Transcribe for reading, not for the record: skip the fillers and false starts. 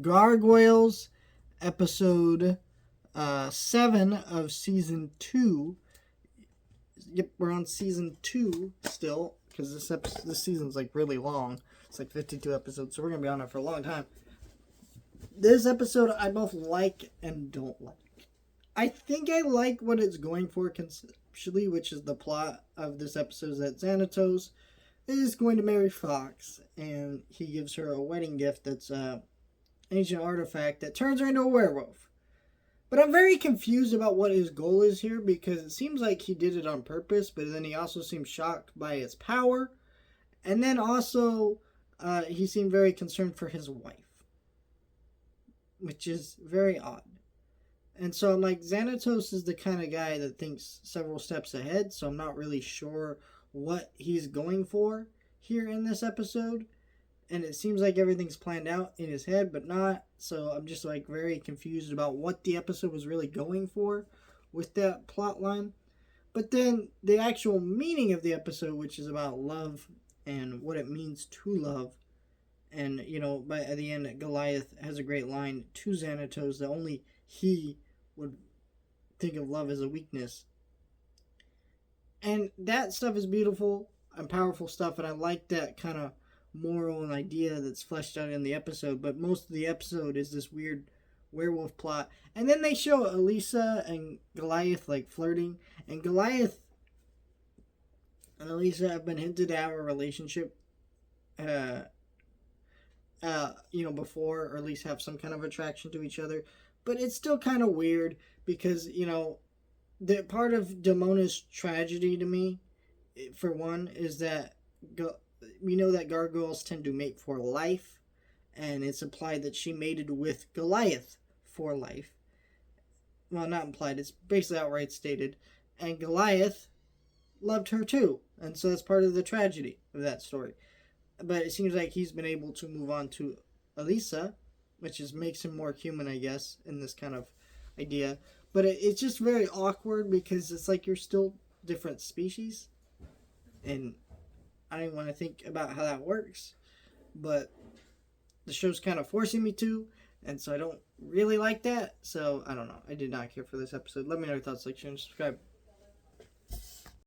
Gargoyles, episode 7 of season 2. Yep, we're on season 2 still, because this season's like really long. It's like 52 episodes, so we're going to be on it for a long time. This episode I both like and don't like. I think I like what it's going for conceptually, which is the plot of this episode is that Xanatos is going to marry Fox, and he gives her a wedding gift that's an ancient artifact that turns her into a werewolf. But I'm very confused about what his goal is here, because it seems like he did it on purpose, but then he also seems shocked by its power. And then also, he seemed very concerned for his wife, which is very odd. And so I'm like, Xanatos is the kind of guy that thinks several steps ahead, so I'm not really sure what he's going for here in this episode. And it seems like everything's planned out in his head, but not. So I'm just like very confused about what the episode was really going for with that plot line. But then the actual meaning of the episode, which is about love and what it means to love. And, you know, at the end, Goliath has a great line to Xanatos that only he would think of love as a weakness. And that stuff is beautiful and powerful stuff, and I like that kind of moral and idea that's fleshed out in the episode. But most of the episode is this weird werewolf plot. And then they show Elisa and Goliath like flirting, and Goliath and Elisa have been hinted to have a relationship before, or at least have some kind of attraction to each other. But it's still kind of weird because, the part of Damona's tragedy to me, for one, is that we know that gargoyles tend to mate for life, and it's implied that she mated with Goliath for life. Well, not implied, it's basically outright stated. And Goliath loved her too, and so that's part of the tragedy of that story. But it seems like he's been able to move on to Elisa, which makes him more human, I guess, in this kind of idea. But it's just very awkward because it's like you're still different species. And I don't want to think about how that works. But the show's kind of forcing me to. And so I don't really like that. So I don't know. I did not care for this episode. Let me know your thoughts. Like, share, and subscribe.